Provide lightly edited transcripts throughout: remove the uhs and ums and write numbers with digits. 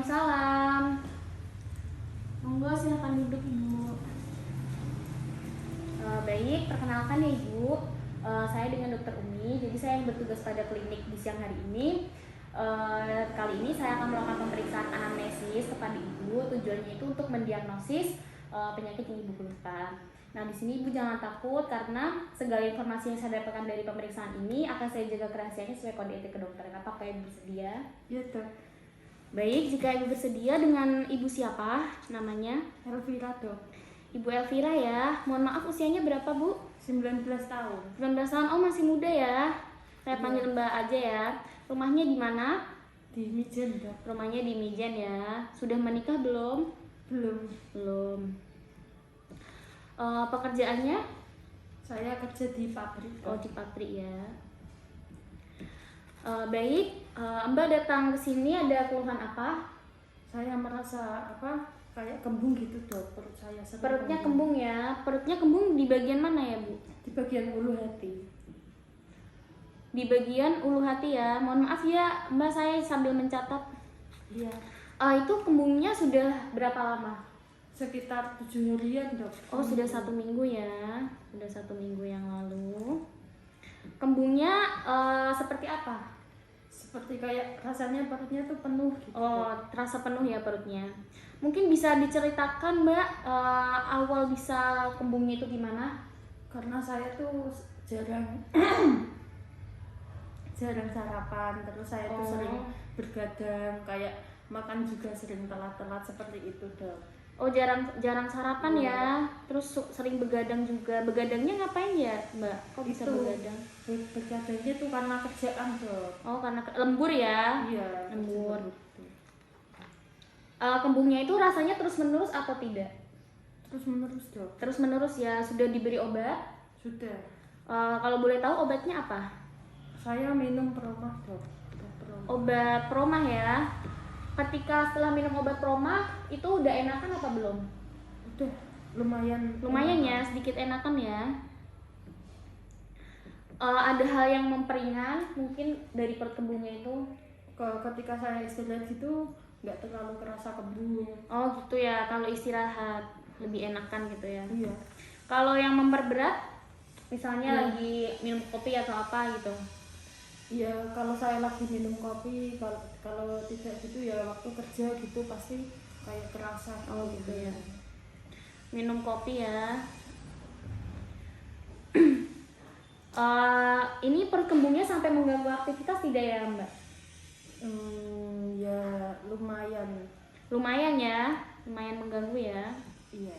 Waalaikumsalam. Monggo silahkan duduk Ibu. Baik, perkenalkan ya Ibu. Saya dengan Dokter Umi. Jadi saya yang bertugas pada klinik di siang hari ini. Kali ini saya akan melakukan pemeriksaan anamnesis kepada Ibu. Tujuannya itu untuk mendiagnosis penyakit yang Ibu keluhkan. Nah, di sini Ibu jangan takut karena segala informasi yang saya dapatkan dari pemeriksaan ini akan saya jaga kerahasiaannya sesuai kode etik kedokteran. Apakah Ibu bersedia? Iya, Dok. Baik, jika Ibu bersedia, dengan Ibu siapa namanya? Elvira, Dok. Ibu Elvira ya. Mohon maaf usianya berapa, Bu? 19 tahun. 19 tahun. Oh, masih muda ya. Saya panggil Mbak aja ya. Rumahnya di mana? Di Mijen, Dok. Rumahnya di Mijen ya. Sudah menikah belum? Belum. Belum. Pekerjaannya? Saya kerja di pabrik, Dok. Oh, di pabrik ya. Baik, Mbak datang ke sini ada keluhan apa? Saya merasa kayak kembung gitu, Dok. Perut saya sering Perutnya kembung ya. Perutnya kembung di bagian mana ya, Bu? di bagian ulu hati. Di bagian ulu hati ya. Mohon maaf ya, Mbak, saya sambil mencatat. Iya. Itu kembungnya sudah berapa lama? Sekitar 7 harian, Dok. Oh, sudah 1 minggu ya. Sudah 1 minggu yang lalu. Kembungnya seperti apa? Seperti kayak rasanya perutnya tuh penuh gitu. Oh, Dok. terasa penuh ya perutnya. Mungkin bisa diceritakan, Mbak, awal bisa kembungnya itu gimana? Karena saya tuh jarang jarang sarapan, terus saya tuh sering bergadang, kayak makan juga sering telat-telat seperti itu, Dok. Oh, jarang sarapan ya. Terus sering begadang juga. Begadangnya ngapain ya, Mbak? Kok bisa begadang? Begadangnya tuh karena kerjaan, Dok. Oh, karena lembur ya. Iya, Lembur. gitu. Kembungnya itu rasanya terus-menerus atau tidak? Terus menerus, Dok. Terus-menerus ya. Sudah diberi obat? Sudah. Kalau boleh tahu obatnya apa? Saya minum Promah, Dok. Obat Promah ya. Ketika setelah minum obat Promah itu udah enakan apa belum? Udah lumayan Ya, sedikit enakan ya. Ada hal yang memperingan mungkin dari perut kembungnya itu? Ketika saya istirahat gitu nggak terlalu kerasa kembung. Oh gitu ya, kalau istirahat lebih enakan gitu ya. Iya. Kalau yang memperberat, misalnya lagi minum kopi atau apa gitu? Iya, kalau saya lagi minum kopi, kalau tidak gitu ya waktu kerja gitu pasti kayak kerasa. Oh gitu ya. Minum kopi ya. Ini perut kembungnya sampai mengganggu aktivitas tidak ya, Mbak? Ya lumayan. Lumayan ya, lumayan mengganggu ya. Iya.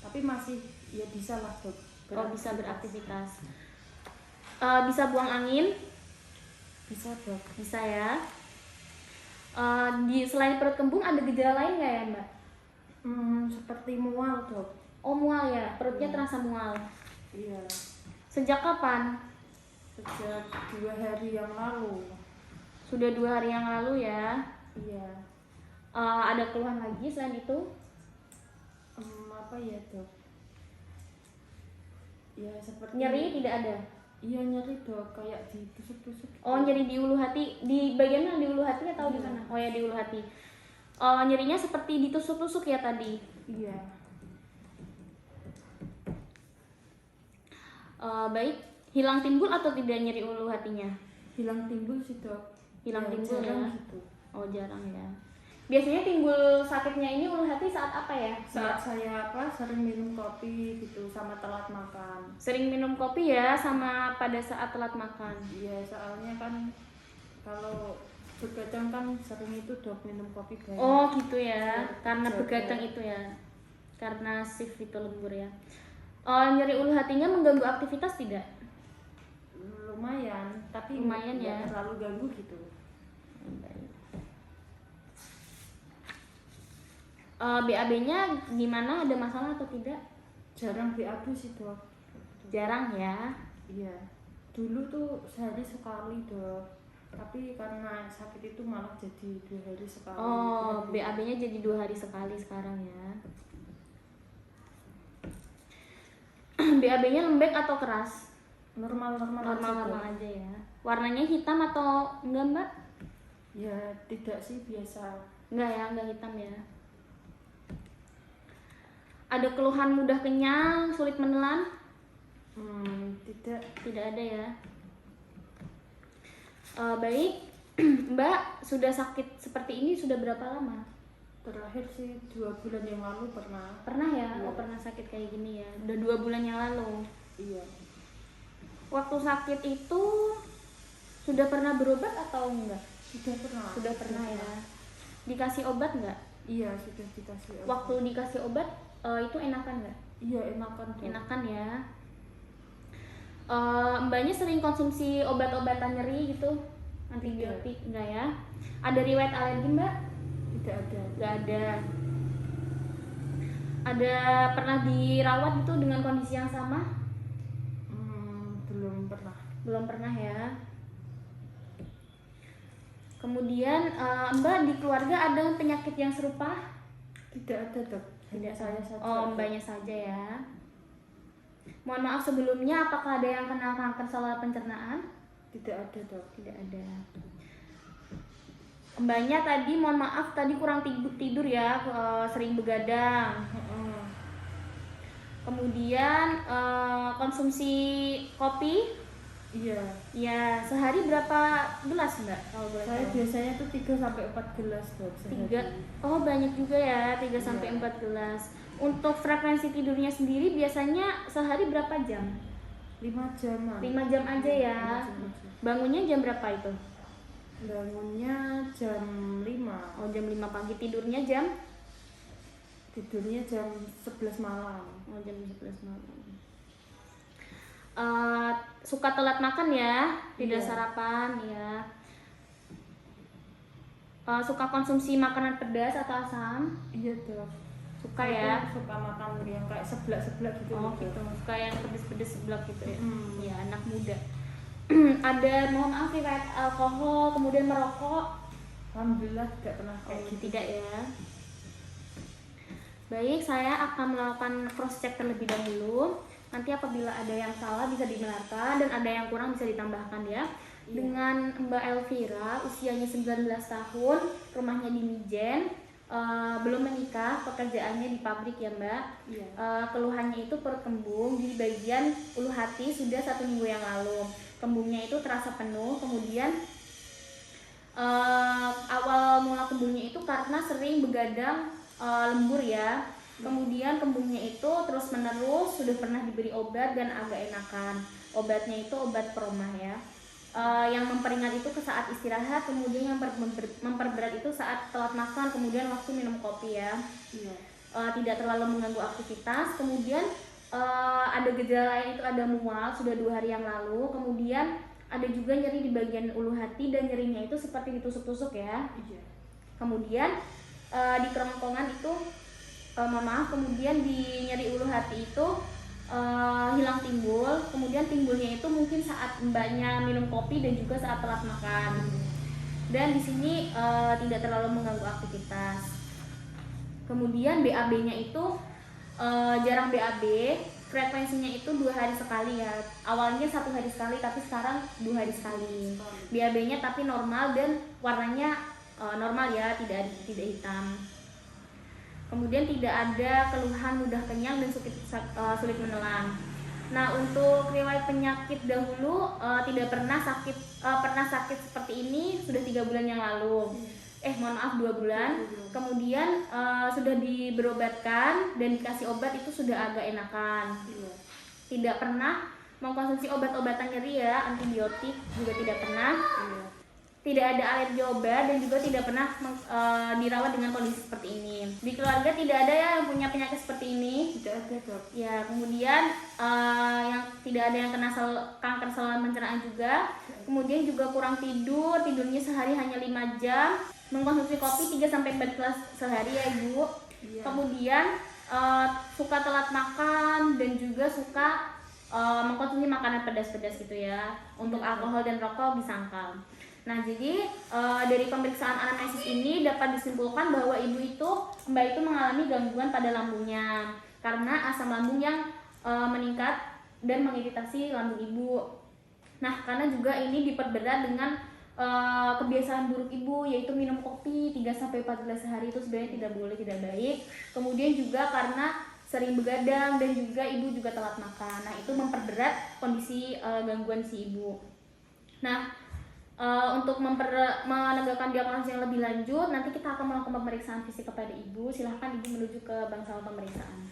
Tapi masih ya bisa lah, Dok. Oh, bisa beraktivitas. Bisa buang angin? Bisa, Dok. Bisa ya. Selain perut kembung ada gejala lain nggak ya, Mbak? Seperti mual, Dok. Oh, mual ya, perutnya terasa mual. Iya. Sejak kapan? Sejak 2 hari yang lalu. Sudah 2 hari yang lalu ya. Iya. Ada keluhan lagi selain itu? Apa ya, Dok? Ya seperti Nyeri tidak ada? Iya, nyeri, Dok, kayak ditusuk-tusuk. Oh, nyeri di ulu hati. Di bagian mana, di ulu hati atau di sana? Oh ya, di ulu hati. Nyerinya seperti ditusuk-tusuk ya tadi? Iya. Baik, hilang timbul atau tidak nyeri ulu hatinya? Hilang timbul sih, Dok. Hilang Ya, timbul jarang ya? gitu. Oh, jarang ya. Biasanya timbul sakitnya ini ulu hati saat apa ya? Saat saya sering minum kopi gitu sama telat makan. Sering minum kopi ya, sama pada saat telat makan. Iya, soalnya kan kalau begadang kan sering itu, Dok, minum kopi banyak. Oh gitu ya, karena Jaga. begadang itu ya, karena shift itu lembur ya. Nyeri ulu hatinya mengganggu aktivitas tidak? Lumayan, tapi Lumayan nggak ya. terlalu ganggu gitu. BAB-nya gimana? Ada masalah atau tidak? Jarang BAB sih, Dok. Jarang ya. Iya. Dulu tuh sehari sekali, Dok. Tapi karena sakit itu malah jadi 2 hari sekali. Oh, BAB-nya jadi 2 hari sekali sekarang ya. BAB-nya lembek atau keras? Normal-normal aja ya. Warnanya hitam atau enggak, Mbak? Ya tidak sih, biasa. Enggak ya, enggak hitam ya. Ada keluhan mudah kenyang, sulit menelan? Tidak. Tidak ada ya. Baik, Mbak sudah sakit seperti ini sudah berapa lama? Terakhir sih 2 bulan yang lalu pernah. Pernah ya? Iya. Oh pernah sakit kayak gini ya. Udah 2 bulan yang lalu. Iya. Waktu sakit itu sudah pernah berobat atau enggak? Sudah pernah. Sudah pernah ya. Dikasih obat enggak? Iya, sudah dikasih obat. Waktu dikasih obat itu enakan enggak? Iya, enakan tuh. Enakan ya. Mbaknya sering konsumsi obat-obatan nyeri gitu? Antibiotik enggak ya? Ada riwayat alergi Mbak? Tidak ada. Enggak ada. Ada pernah dirawat gitu dengan kondisi yang sama? Belum pernah. Belum pernah ya. Kemudian Mbak di keluarga ada penyakit yang serupa? Tidak ada, Dok. Hanya saya saja. Oh, Mbaknya saja ya. Mohon maaf sebelumnya, apakah ada yang kena kanker saluran pencernaan? Tidak ada, Dok. Tidak ada. Mbaknya tadi, mohon maaf tadi kurang tidur ya, sering begadang. Kemudian konsumsi kopi? Iya. Ya, sehari berapa gelas Mbak? Kalau boleh Saya tahu? biasanya tuh 3 sampai 4 gelas, Dok, sehari. 3. Oh, banyak juga ya, 3 sampai 4 gelas. Untuk frekuensi tidurnya sendiri biasanya sehari berapa jam? 5 jaman. 5 jam aja ya. 5 jam aja. Bangunnya jam berapa itu? Bangunnya jam 5. Oh, jam 5 pagi. Tidurnya jam? Tidurnya jam 11 malam. Oh, jam 11 malam. Suka telat makan ya? Tidak Iya. sarapan ya. Suka konsumsi makanan pedas atau asam? Iya, Dok. Suka ya? Aku suka makan yang kayak seblak-seblak gitu. Oh Dok. gitu, suka yang pedes-pedes seblak gitu ya? Ya, Mm. anak muda. Ada, mohon maaf riwayat alkohol, kemudian merokok? Alhamdulillah tidak pernah Oh, kayak gitu. tidak ya. Baik, saya akan melakukan cross check terlebih dahulu. Nanti apabila ada yang salah bisa dibenarkan dan ada yang kurang bisa ditambahkan ya. Iya. Dengan Mbak Elvira, usianya 19 tahun, rumahnya di Mijen, belum menikah, pekerjaannya di pabrik ya Mbak. Iya. Keluhannya itu perut kembung di bagian ulu hati sudah 1 minggu yang lalu. Kembungnya itu terasa penuh, kemudian awal mula kembungnya itu karena sering begadang lembur ya. Kemudian kembungnya itu terus menerus, sudah pernah diberi obat dan agak enakan. Obatnya itu obat promah ya. Yang memperingat itu ke saat istirahat, kemudian yang memperberat itu saat telat makan, kemudian waktu minum kopi ya. Iya. Tidak terlalu mengganggu aktivitas. Kemudian ada gejala lain itu ada mual sudah 2 hari yang lalu. Kemudian ada juga nyeri di bagian ulu hati dan nyerinya itu seperti ditusuk-tusuk ya. Iya. Kemudian di kerongkongan itu mohon maaf, kemudian di nyeri ulu hati itu hilang timbul. Kemudian timbulnya itu mungkin saat Mbaknya minum kopi dan juga saat telat makan. Dan di sini tidak terlalu mengganggu aktivitas. Kemudian BAB-nya itu jarang BAB, frekuensinya itu 2 hari sekali ya. Awalnya 1 hari sekali, tapi sekarang 2 hari sekali. BAB-nya tapi normal dan warnanya normal ya, tidak hitam. Kemudian tidak ada keluhan mudah kenyang dan sulit menelan. Nah, untuk riwayat penyakit dahulu tidak pernah sakit seperti ini sudah 3 bulan yang lalu. Mohon maaf 2 bulan. Kemudian sudah berobatkan dan dikasih obat itu sudah agak enakan. Iya. Tidak pernah mengkonsumsi obat-obatan nyeri ya, antibiotik juga tidak pernah. Iya. Tidak ada alergi obat dan juga tidak pernah dirawat dengan kondisi seperti ini. Di keluarga tidak ada ya yang punya penyakit seperti ini. Tidak ada, Dok. Ya, kemudian yang tidak ada yang kena kanker saluran pencernaan juga. Kemudian juga kurang tidur, tidurnya sehari hanya 5 jam. Mengkonsumsi kopi 3 sampai 4 gelas sehari ya, Ibu. Iya. Kemudian suka telat makan dan juga suka mengkonsumsi makanan pedas-pedas gitu ya. Untuk alkohol dan rokok disangkal. Nah, jadi dari pemeriksaan anamnesis ini dapat disimpulkan bahwa Mbak itu mengalami gangguan pada lambungnya karena asam lambung yang meningkat dan mengiritasi lambung Ibu. Nah, karena juga ini diperberat dengan kebiasaan buruk ibu, yaitu minum kopi 3-4 gelas sehari itu sebenarnya tidak boleh, tidak baik. Kemudian juga karena sering begadang dan juga ibu juga telat makan. Nah, itu memperberat kondisi gangguan si ibu. Nah, untuk menegakkan diagnosis yang lebih lanjut, nanti kita akan melakukan pemeriksaan fisik kepada ibu. Silahkan ibu menuju ke bangsal pemeriksaan.